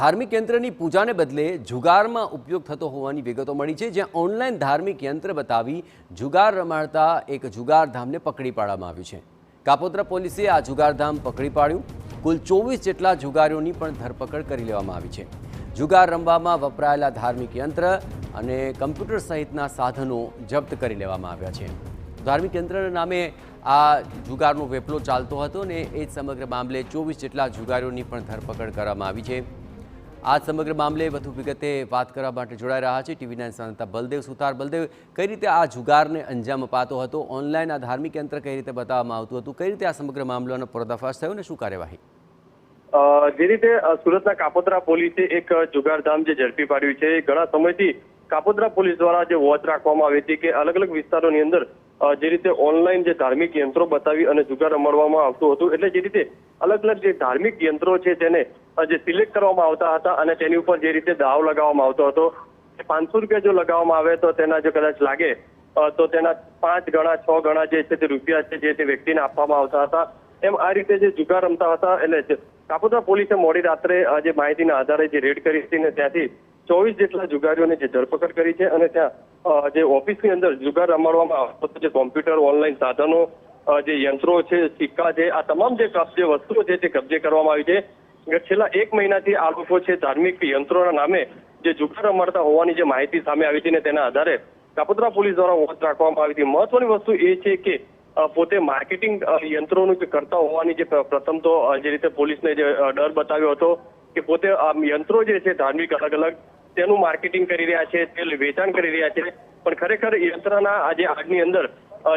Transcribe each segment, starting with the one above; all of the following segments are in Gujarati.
ધાર્મિક યંત્રની પૂજાને બદલે જુગારમાં ઉપયોગ થતો હોવાની વિગતો મળી છે, જ્યાં ઓનલાઈન ધાર્મિક યંત્ર બતાવી જુગાર રમાડતા એક જુગારધામને પકડી પાડવામાં આવ્યું છે। કાપોદ્રા પોલીસે આ જુગારધામ પકડી પાડ્યું। કુલ 24 જેટલા જુગારીઓની પણ ધરપકડ કરી લેવામાં આવી છે। જુગાર રમવામાં વપરાયેલા ધાર્મિક યંત્ર અને કમ્પ્યુટર સહિતના સાધનો જપ્ત કરી લેવામાં આવ્યા છે। ધાર્મિક યંત્રના નામે આ જુગારનો વેપલો ચાલતો હતો ને એ સમગ્ર મામલે 24 જેટલા જુગારીઓની પણ ધરપકડ કરવામાં આવી છે। આ સમગ્ર મામલે વધુ વિગતે વાત કરવા માટે જોડાઈ રહ્યા છે ટીવી 9 સંવાદદાતા બલદેવ સુતાર। બલદેવ, કઈ રીતે આ જુગારને અંજામ અપાતો હતો? ઓનલાઈન આ ધાર્મિક યંત્ર કઈ રીતે બતાવવામાં આવતું હતું? કઈ રીતે આ સમગ્ર મામલાનો પર્દાફાશ થયો ને શું કાર્યવાહી? જે રીતે સુરતના કાપોદ્રા પોલીસે એક જુગારધામ જે ઝડપી પાડ્યું છે, ઘણા સમયથી કાપોદ્રા પોલીસ દ્વારા જે વોચ રાખવામાં આવી હતી કે અલગ અલગ વિસ્તારોની અંદર જે રીતે ઓનલાઈન જે ધાર્મિક યંત્રો બતાવી અને જુગાર રમાડવામાં આવતું હતું, એટલે જે રીતે અલગ અલગ જે ધાર્મિક યંત્રો છે તેને જે સિલેક્ટ કરવામાં આવતા હતા અને તેની ઉપર જે રીતે દાવ લગાવવામાં આવતો હતો, 500 રૂપિયા જો લગાવવામાં આવે તો તેના જો કદાચ લાગે તો તેના 5 ગણા 6 ગણા જે છે તે રૂપિયા છે જે તે વ્યક્તિને આપવામાં આવતા હતા। એમ આ રીતે જે જુગાર રમતા હતા, એટલે કાપોદ્રા પોલીસે મોડી રાત્રે જે માહિતીના આધારે જે રેડ કરી હતી ને ત્યાંથી 24 જેટલા જુગારીઓને જે ધરપકડ કરી છે અને ત્યાં જે ઓફિસની અંદર જુગાર રમાડવામાં આવતો હતો, જે કોમ્પ્યુટર, ઓનલાઈન સાધનો, જે યંત્રો છે, સિક્કા છે, આ તમામ જે વસ્તુઓ છે તે કબજે કરવામાં આવી છે। છેલ્લા 1 મહિનાથી આ લોકો છે ધાર્મિક યંત્રોના નામે જે જુગાર રમાડતા હોવાની જે માહિતી સામે આવી હતી ને તેના આધારે કાપોદ્રા પોલીસ દ્વારા વોચ રાખવામાં આવી હતી। મહત્વની વસ્તુ એ છે કે પોતે માર્કેટિંગ યંત્રોનું જે કરતા હોવાની જે પ્રથમ તો જે રીતે પોલીસને જે ડર બતાવ્યો હતો કે પોતે આ યંત્રો જે છે ધાર્મિક અલગ અલગ તેનું માર્કેટિંગ કરી રહ્યા છે, તે વેચાણ કરી રહ્યા છે, પણ ખરેખર યંત્રના આજે આગની અંદર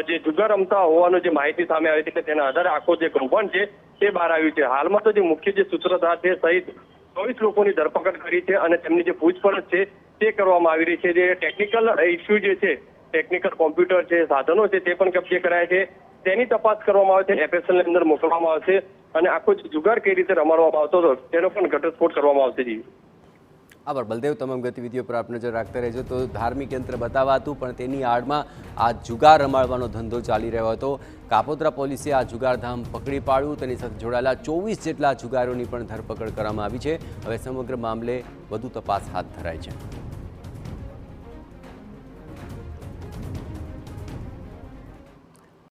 જે જુગાર રમતા હોવાનો જે માહિતી સામે આવી હતી તેના આધારે આખો જે કૌભાંડ છે તે બહાર આવ્યું છે। હાલમાં તો જે મુખ્ય જે સૂત્રધાર છે સહિત 24 લોકોની ધરપકડ કરી છે અને તેમની જે પૂછપરછ છે તે કરવામાં આવી રહી છે। જે ટેકનિકલ ઇસ્યુ જે છે, ટેકનિકલ કોમ્પ્યુટર છે, સાધનો છે તે પણ કબજે કરાયા છે, તેની તપાસ કરવામાં આવે છે, FSL ની અંદર મોકલવામાં આવશે અને આખો જુગાર કઈ રીતે રમાડવામાં આવતો હતો તેનો પણ ઘટસ્ફોટ કરવામાં આવશે। આભાર બલદેવ, તમામ ગતિવિધિઓ પર આપ નજર રાખતા રહેજો। તો ધાર્મિક યંત્ર બતાવાતું પણ તેની આડમાં આ જુગાર રમાડવાનો ધંધો ચાલી રહ્યો હતો। કાપોદ્રા પોલીસે આ જુગારધામ પકડી પાડ્યું, તેની સાથે જોડાયેલા 24 જેટલા જુગારોની પણ ધરપકડ કરવામાં આવી છે। હવે સમગ્ર મામલે વધુ તપાસ હાથ ધરાઈ છે।